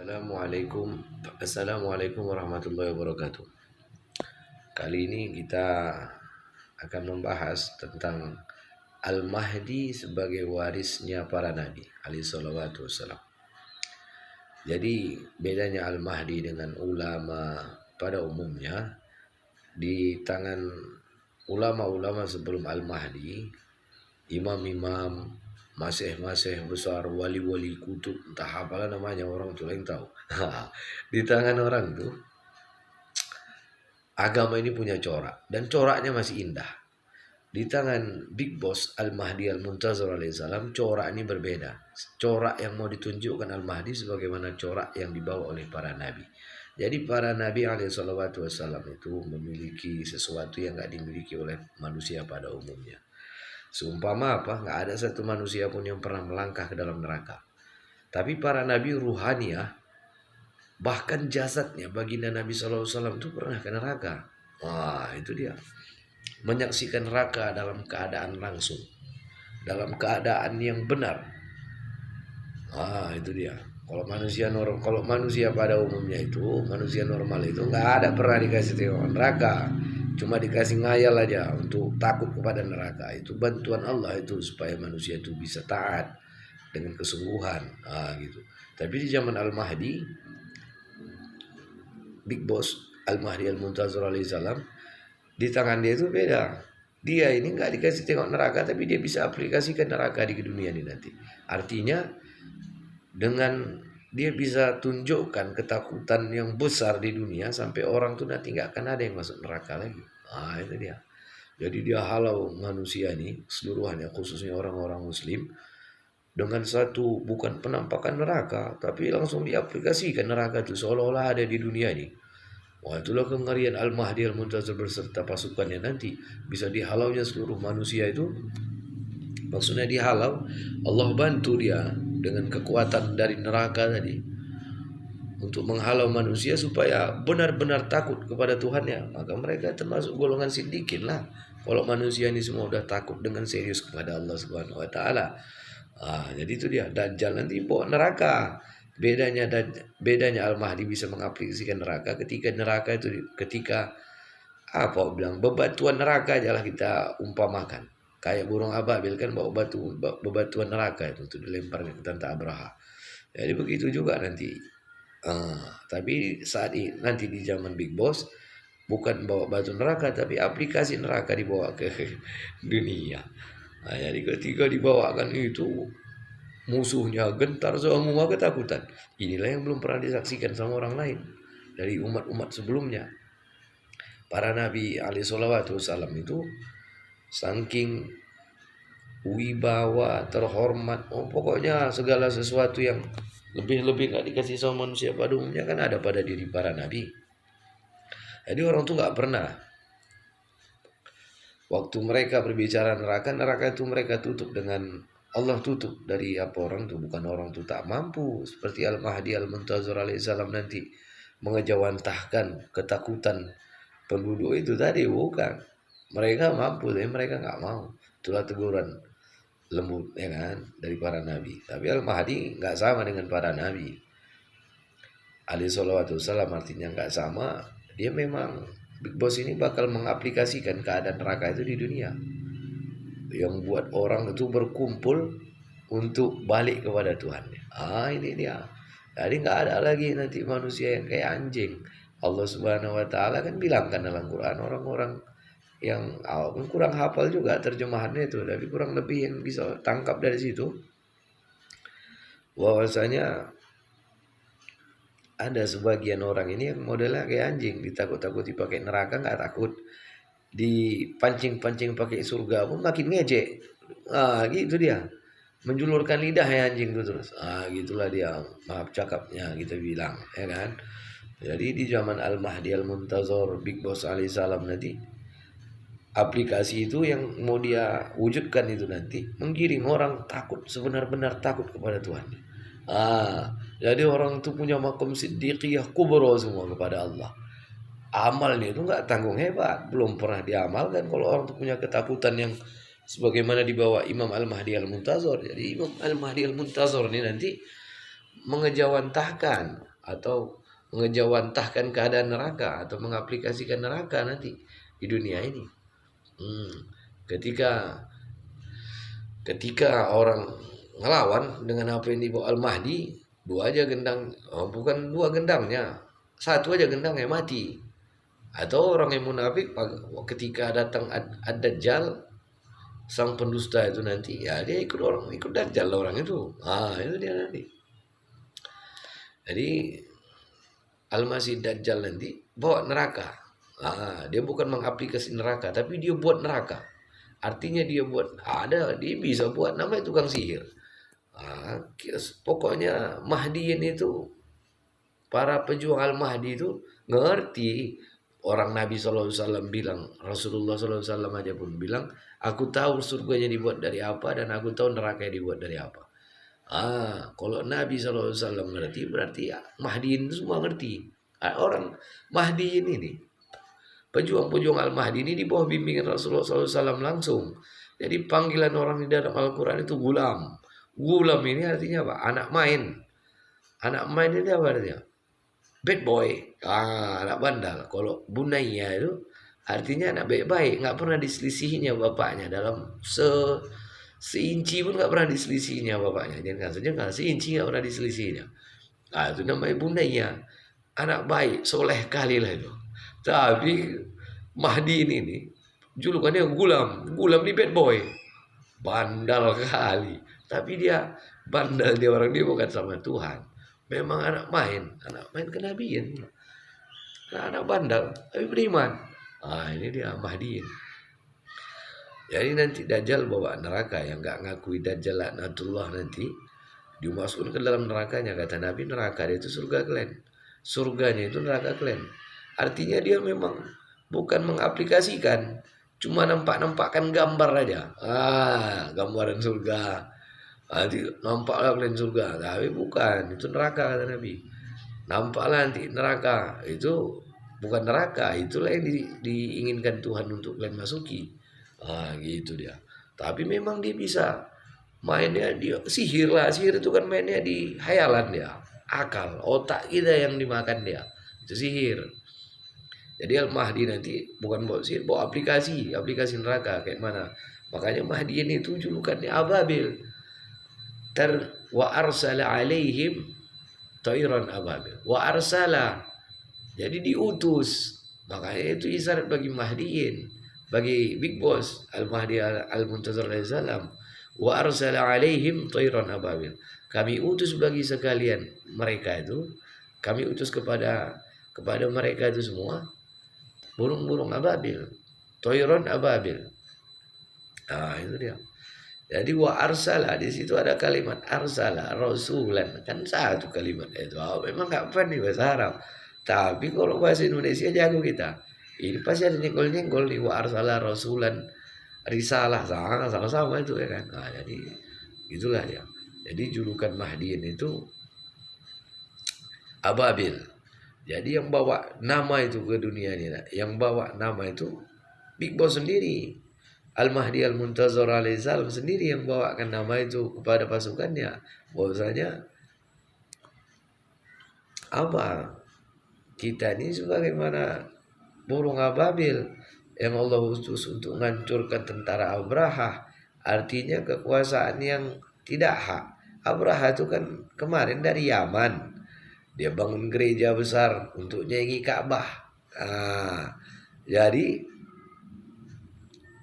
Assalamualaikum warahmatullahi wabarakatuh. Kali ini kita akan membahas tentang Al-Mahdi sebagai warisnya para nabi alaihi salawatu wassalam. Jadi bedanya Al-Mahdi dengan ulama pada umumnya, di tangan ulama-ulama sebelum Al-Mahdi, imam-imam, masih besar, wali-wali kutub, entah apalah namanya, orang tuh yang tahu. Di tangan orang tuh agama ini punya corak, dan coraknya masih indah. Di tangan Big Boss Al-Mahdi Al-Muntazir alaihissalam, corak ini berbeda. Corak yang mau ditunjukkan Al-Mahdi sebagaimana corak yang dibawa oleh para nabi. Jadi para nabi alaihissalam itu memiliki sesuatu yang nggak dimiliki oleh manusia pada umumnya. Seumpama apa? Nggak ada satu manusia pun yang pernah melangkah ke dalam neraka. Tapi para nabi ruhaniah, bahkan jasadnya baginda Nabi SAW itu pernah ke neraka. Wah, itu dia. Menyaksikan neraka dalam keadaan langsung, dalam keadaan yang benar. Itu dia. Kalau manusia pada umumnya itu, manusia normal itu nggak ada pernah dikasih tengok neraka. Cuma dikasih ngayal aja untuk takut kepada neraka. Itu bantuan Allah itu supaya manusia itu bisa taat dengan kesungguhan. Gitu. Tapi di zaman Al-Mahdi, Big Boss Al-Mahdi Al-Muntazir alaihissalam, di tangan dia itu beda. Dia ini nggak dikasih tengok neraka, tapi dia bisa aplikasikan neraka di dunia ini nanti. Artinya dengan dia bisa tunjukkan ketakutan yang besar di dunia sampai orang tuh nanti nggak akan ada yang masuk neraka lagi. Itu dia. Jadi dia halau manusia ini seluruhnya, khususnya orang-orang Muslim, dengan satu bukan penampakan neraka, tapi langsung diaplikasikan neraka itu seolah-olah ada di dunia ini. Itulah kengerian Al-Mahdi Al-Muntazir beserta pasukannya nanti. Bisa dihalaunya seluruh manusia itu. Maksudnya dihalau, Allah bantu dia dengan kekuatan dari neraka tadi untuk menghalau manusia supaya benar-benar takut kepada Tuhannya. Maka mereka termasuk golongan siddiqin lah. Kalau manusia ini semua udah takut dengan serius kepada Allah Subhanahu wa taala. Jadi itu dia, Dajjal nanti bawa neraka. Bedanya Al-Mahdi bisa mengaplikasikan neraka ketika bilang bebatuan neraka aja lah kita umpamakan. Kayak burung ababil kan bawa bebatuan neraka itu untuk dilempar ke tante Abraha. Jadi begitu juga nanti. Tapi nanti di zaman Big Boss, bukan bawa batu neraka, tapi aplikasi neraka dibawa ke dunia. Jadi ketika dibawakan itu, musuhnya gentar semua ketakutan. Inilah yang belum pernah disaksikan sama orang lain dari umat-umat sebelumnya. Para nabi alaihi salawatu wassalam itu saking wibawa, terhormat, pokoknya segala sesuatu yang lebih gak dikasih sama manusia pada umumnya kan ada pada diri para nabi. Jadi orang tuh gak pernah, waktu mereka berbicara neraka itu mereka tutup dengan Allah tutup dari orang tuh, bukan orang tuh tak mampu seperti Al-Mahdi Al-Muntazir alaihissalam nanti mengejawantahkan ketakutan penduduk itu tadi, bukan. Mereka mampu, tapi mereka nggak mau. Itulah teguran lembut ya kan dari para nabi. Tapi Al-Mahdi nggak sama dengan para nabi alaihi salawatu wassalam, artinya nggak sama. Dia memang Big Boss ini bakal mengaplikasikan keadaan neraka itu di dunia, yang buat orang itu berkumpul untuk balik kepada Tuhan. Ini dia. Jadi nggak ada lagi nanti manusia yang kayak anjing. Allah Subhanahu wa taala kan bilang kan dalam Quran, orang-orang yang kurang hafal juga terjemahannya itu, tapi kurang lebih yang bisa tangkap dari situ bahwasanya ada sebagian orang ini yang modelnya kayak anjing, ditakut-takuti pakai neraka nggak takut, dipancing-pancing pakai surga pun makin ngejek. Gitu dia, menjulurkan lidah ya anjing itu terus. Gitulah dia, maaf cakapnya kita bilang ya kan. Jadi di zaman Al-Mahdi Al-Muntazir Big Boss alaihissalam nanti, aplikasi itu yang mau dia wujudkan itu nanti menggiring orang takut, sebenar-benar takut kepada Tuhan. Jadi orang itu punya makom siddiqiyah kubra semua kepada Allah. Amalnya itu nggak tanggung hebat, belum pernah diamalkan kalau orang itu punya ketakutan yang sebagaimana dibawa Imam Al-Mahdi Al-Muntazir. Jadi Imam Al-Mahdi Al-Muntazir ini nanti mengejawantahkan atau mengejawantahkan keadaan neraka atau mengaplikasikan neraka nanti di dunia ini. Ketika orang ngelawan dengan apa yang dibawa Al-Mahdi, dua aja gendang, bukan dua gendangnya, satu aja gendangnya mati. Atau orang yang munafik ketika datang Ad-Dajjal, sang pendusta itu nanti, ya dia ikut Dajjal orang itu. Itu dia nanti. Jadi Al-Masih Dajjal nanti bawa neraka. Dia bukan mengaplikasi neraka, tapi dia buat neraka. Artinya dia bisa buat, namanya tukang sihir. Pokoknya Mahdiin itu, para pejuang Al-Mahdi itu ngerti. Orang Nabi SAW bilang, Rasulullah SAW aja pun bilang, aku tahu surganya dibuat dari apa dan aku tahu nerakanya dibuat dari apa. Kalau Nabi SAW ngerti, berarti Mahdiin itu semua ngerti. Orang Mahdiin ini, pejuang-pejuang Al-Mahdi ini di bawah bimbingan Rasulullah SAW langsung. Jadi panggilan orang di dalam Al-Quran itu gulam. Gulam ini artinya apa? Anak main. Anak main ini apa artinya? Bad boy. Anak bandal. Kalau bunaya itu artinya anak baik-baik. Nggak pernah diselisihinya bapaknya. Dalam seinci pun nggak pernah diselisihinya bapaknya. Jangan saja nggak seinci nggak pernah diselisihinya. Itu namanya bunaya. Anak baik, soleh kali lah itu. Tapi Mahdi ini julukannya gulam. Gulam ini bad boy. Bandal kali. Tapi dia bandal, dia orang dia bukan sama Tuhan. Memang anak main kenabian. Anak bandal, tapi beriman. Ini dia Mahdiin. Jadi nanti Dajjal bawa neraka, yang nggak ngakui Dajjal laknatullah nanti dimasukkan ke dalam nerakanya. Kata Nabi, neraka dia itu surga kalian. Surganya itu neraka kalian. Artinya dia memang bukan mengaplikasikan, cuma nampak-nampakkan gambar aja. Gambaran surga. Nampaklah kalian surga, tapi bukan, itu neraka kata Nabi. Nampaklah nanti neraka, itu bukan neraka, itulah yang diinginkan Tuhan untuk kalian masuki. Gitu dia. Tapi memang dia bisa mainnya, dia sihir lah. Sihir itu kan mainnya di hayalan dia, akal, otak kita yang dimakan dia. Itu sihir. Jadi Al-Mahdi nanti bukan bawa sihir, bawa aplikasi neraka kayak mana. Makanya Mahdi ini itu julukannya Ababil. Wa arsala alaihim tairan ababil. Wa arsala, jadi diutus. Makanya itu isyarat bagi Mahdiin, bagi Big Boss Al-Mahdi Al-Muntazir alaihi salam. Wa arsala alaihim tairan ababil. Kami utus bagi sekalian mereka itu, kami utus kepada mereka itu semua burung-burung ababil, tairan ababil. Itu dia. Jadi wa arsala, di situ ada kalimat arsala rasulan, kan satu kalimat itu. Memang nggak pandai bahasa Arab, tapi kalau bahasa Indonesia jago kita. Ini pasti ada nyenggol-nyenggol di wa arsala rasulan, risalah, sama-sama itu ya kan. Jadi itulah ya. Jadi julukan Mahdiin itu Ababil. Jadi yang bawa nama itu ke dunia ini, yang bawa nama itu Big Boss sendiri. Al-Mahdi Al-Muntazir alaihi salam sendiri yang bawakan nama itu kepada pasukannya. Bahwasanya kita ini sebagaimana burung ababil yang Allah utus untuk menghancurkan tentara Abraha. Artinya kekuasaan yang tidak hak. Abraha itu kan kemarin dari Yaman. Dia bangun gereja besar untuk nyanyi Ka'bah. Jadi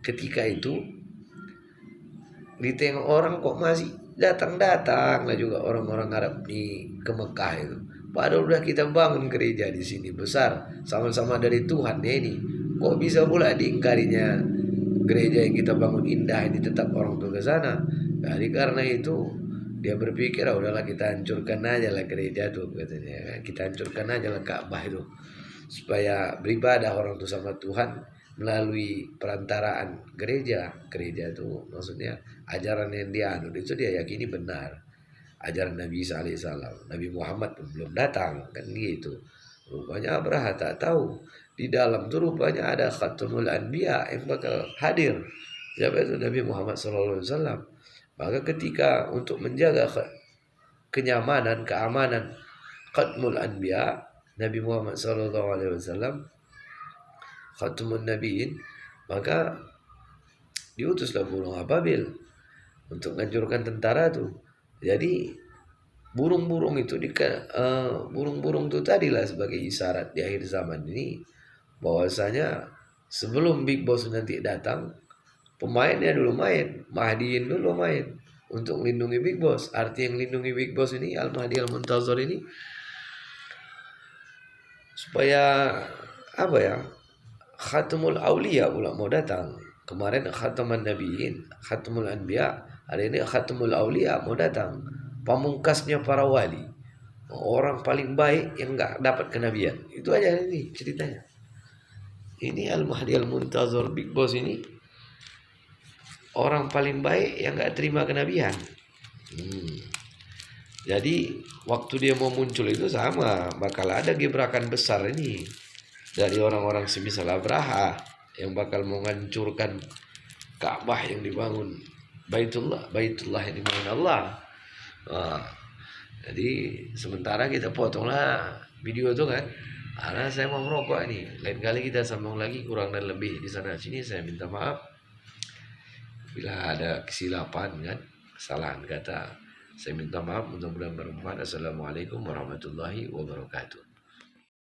ketika itu ditengok orang kok masih datang lah juga orang-orang Arab ke Mekah itu. Padahal udah kita bangun gereja di sini besar, sama-sama dari Tuhan ya ini. Kok bisa pula diingkarinya gereja yang kita bangun indah ini, tetap orang tuh ke sana. Jadi karena itu dia berpikir udahlah kita hancurkan aja lah gereja tuh katanya. Kita hancurkan aja lah Ka'bah itu supaya beribadah orang tuh sama Tuhan melalui perantaraan gereja itu, maksudnya ajaran yang dianut itu dia yakini benar, ajaran Nabi Isa alaihissalam. Nabi Muhammad pun belum datang kan gitu. Rupanya Abraha tak tahu di dalam tuh rupanya ada Khatamul Anbiya yang bakal hadir. Siapa itu? Nabi Muhammad SAW. Maka ketika untuk menjaga kenyamanan, keamanan Khatmul Anbiya, Nabi Muhammad SAW, Khatmun Nabiin, maka diutuslah burung ababil untuk menghancurkan tentara tuh. Jadi burung-burung itu burung-burung itu tadilah sebagai isyarat di akhir zaman ini bahwasanya sebelum Big Boss nanti datang, pemainnya dulu main, Mahdiin dulu main untuk melindungi Big Boss. Arti yang lindungi Big Boss ini, Al-Mahdi Al-Muntazir ini, supaya apa ya, Khatamul Aulia pula mau datang. Kemarin Khataman Nabiin, Khatamul Anbiya, hari ini Khatamul Aulia mau datang. Pamungkasnya para wali, orang paling baik yang nggak dapat kenabian. Itu aja ini ceritanya. Ini Al-Mahdi Al-Muntazir Big Boss ini orang paling baik yang nggak terima kenabian. Jadi waktu dia mau muncul itu sama, bakal ada gebrakan besar ini dari orang-orang semisal Abraha yang bakal menghancurkan Ka'bah yang dibangun, Baitullah yang dibangun Allah. Nah, jadi sementara kita potonglah video itu kan, karena saya mau merokok ini. Lain kali kita sambung lagi, kurang dan lebih di sana sini saya minta maaf bila ada kesilapan kan, kesalahan kata. Saya minta maaf, mudah-mudahan bermanfaat. Assalamualaikum warahmatullahi wabarakatuh.